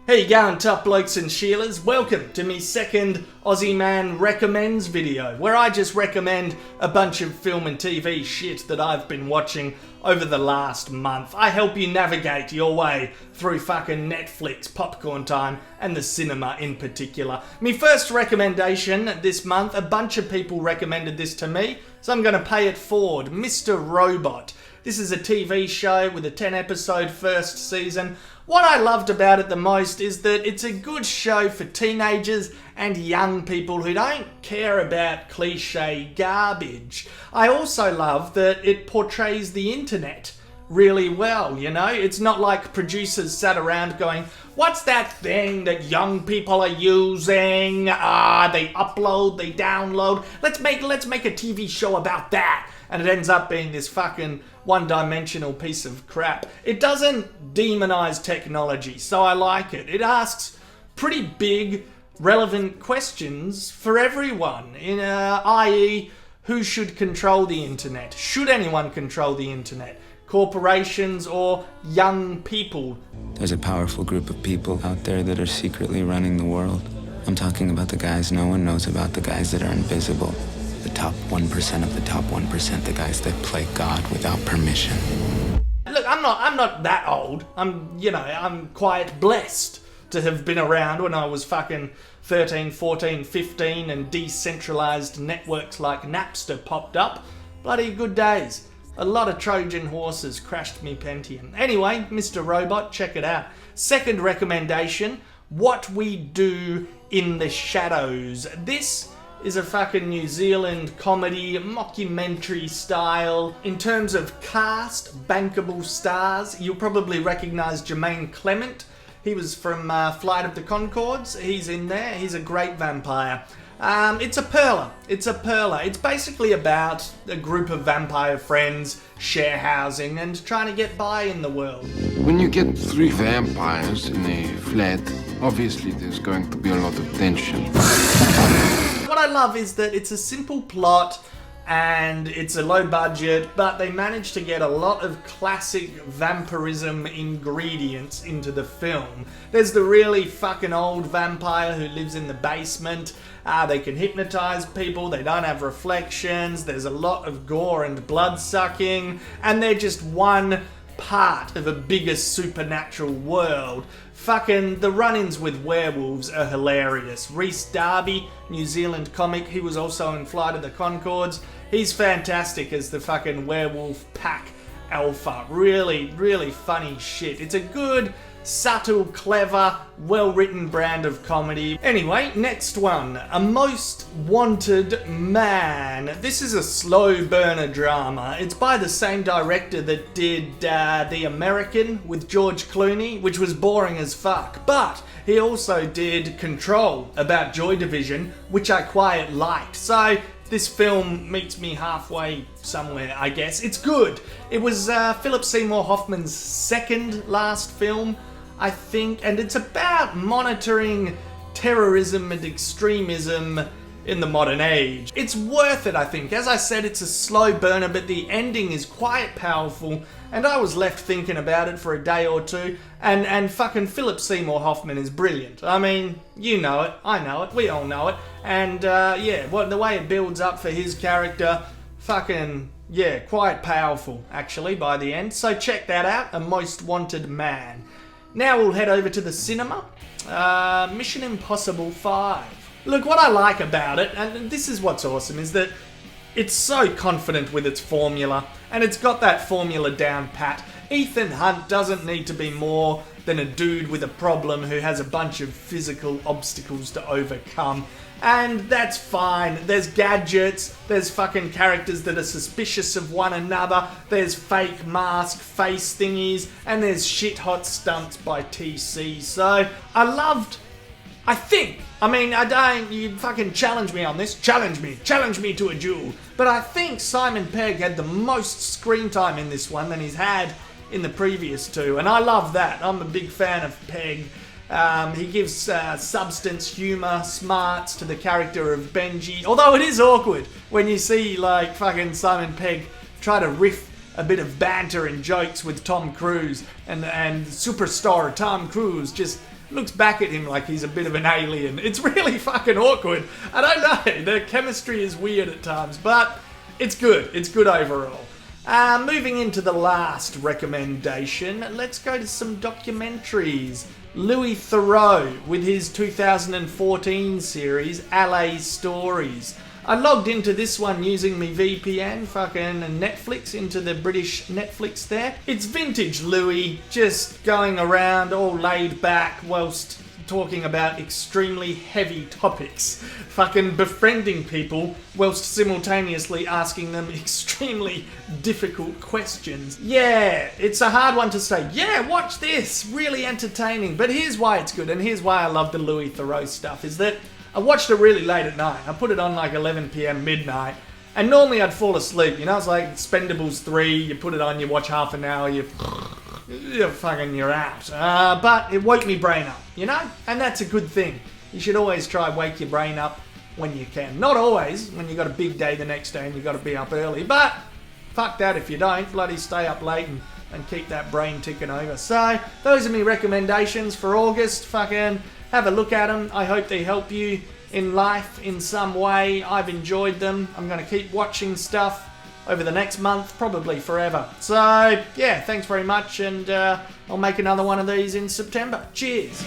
How you going, top blokes and Sheilas? Welcome to me second Aussie Man Recommends video, where I just recommend a bunch of film and TV shit that I've been watching over the last month. I help you navigate your way through fucking Netflix, popcorn time, and the cinema in particular. Me first recommendation this month, a bunch of people recommended this to me, so I'm going to pay it forward. Mr. Robot. This is a TV show with a 10-episode first season. What I loved about it the most is that it's a good show for teenagers and young people who don't care about cliche garbage. I also love that it portrays the internet really well, you know? It's not like producers sat around going, what's that thing that young people are using? They upload, they download. Let's make a TV show about that. And it ends up being this fucking one-dimensional piece of crap. It doesn't demonize technology, so I like it. It asks pretty big, relevant questions for everyone, i.e., who should control the internet? Should anyone control the internet? Corporations or young people? There's a powerful group of people out there that are secretly running the world. I'm talking about the guys no one knows about, the guys that are invisible. The top 1% of the top 1%, the guys that play God without permission. Look, I'm not that old. I'm quite blessed to have been around when I was fucking 13, 14, 15 and decentralized networks like Napster popped up. Bloody good days. A lot of Trojan horses crashed me Pentium. Anyway, Mr. Robot, check it out. Second recommendation, What We Do in the Shadows. This is a fucking New Zealand comedy, mockumentary style. In terms of cast, bankable stars, you'll probably recognise Jermaine Clement. He was from Flight of the Conchords. He's in there. He's a great vampire. It's a perler. It's basically about a group of vampire friends share housing and trying to get by in the world. When you get 3 vampires in a flat, obviously there's going to be a lot of tension. What I love is that it's a simple plot and it's a low budget, but they managed to get a lot of classic vampirism ingredients into the film. There's the really fucking old vampire who lives in the basement. They can hypnotize people, they don't have reflections, there's a lot of gore and blood sucking, and they're just one part of a bigger supernatural world. Fucking the run-ins with werewolves are hilarious. Rhys Darby, New Zealand comic, he was also in Flight of the Conchords. He's fantastic as the fucking werewolf pack alpha. Really, really funny shit. It's a good, subtle, clever, well-written brand of comedy. Anyway, next one. A Most Wanted Man. This is a slow burner drama. It's by the same director that did The American with George Clooney, which was boring as fuck. But he also did Control about Joy Division, which I quite liked. So this film meets me halfway somewhere, I guess. It's good. It was Philip Seymour Hoffman's second last film, I think, and it's about monitoring terrorism and extremism in the modern age. It's worth it, I think. As I said, it's a slow burner, but the ending is quite powerful, and I was left thinking about it for a day or two, and fucking Philip Seymour Hoffman is brilliant. I mean, you know it, I know it, we all know it, and the way it builds up for his character, fucking, yeah, quite powerful, actually, by the end. So check that out, A Most Wanted Man. Now we'll head over to the cinema. Mission Impossible 5. Look, what I like about it, and this is what's awesome, is that it's so confident with its formula, and it's got that formula down pat. Ethan Hunt doesn't need to be more than a dude with a problem who has a bunch of physical obstacles to overcome. And that's fine. There's gadgets, there's fucking characters that are suspicious of one another, there's fake mask face thingies, and there's shit hot stunts by TC. So, you fucking challenge me on this, challenge me to a duel. But I think Simon Pegg had the most screen time in this one than he's had in the previous two, and I love that. I'm a big fan of Pegg. He gives substance, humour, smarts to the character of Benji. Although it is awkward when you see like fucking Simon Pegg try to riff a bit of banter and jokes with Tom Cruise and superstar Tom Cruise just looks back at him like he's a bit of an alien. It's really fucking awkward. I don't know. The chemistry is weird at times, but it's good. It's good overall. Moving into the last recommendation, let's go to some documentaries. Louis Theroux with his 2014 series, LA Stories. I logged into this one using my VPN, fucking Netflix, into the British Netflix there. It's vintage Louis, just going around all laid back whilst talking about extremely heavy topics. Fucking befriending people whilst simultaneously asking them extremely difficult questions. Yeah, it's a hard one to say, yeah, watch this, really entertaining. But here's why it's good, and here's why I love the Louis Theroux stuff, is that I watched it really late at night. I put it on like 11 p.m. midnight, and normally I'd fall asleep. You know, it's like Expendables 3, you put it on, you watch half an hour, you're out. But it woke me brain up, you know? And that's a good thing. You should always try and wake your brain up when you can. Not always, when you got a big day the next day and you got to be up early. But fuck that if you don't. Bloody stay up late and keep that brain ticking over. So, those are my recommendations for August. Fucking have a look at them. I hope they help you in life in some way. I've enjoyed them. I'm going to keep watching stuff over the next month, probably forever. So, yeah, thanks very much, and I'll make another one of these in September. Cheers.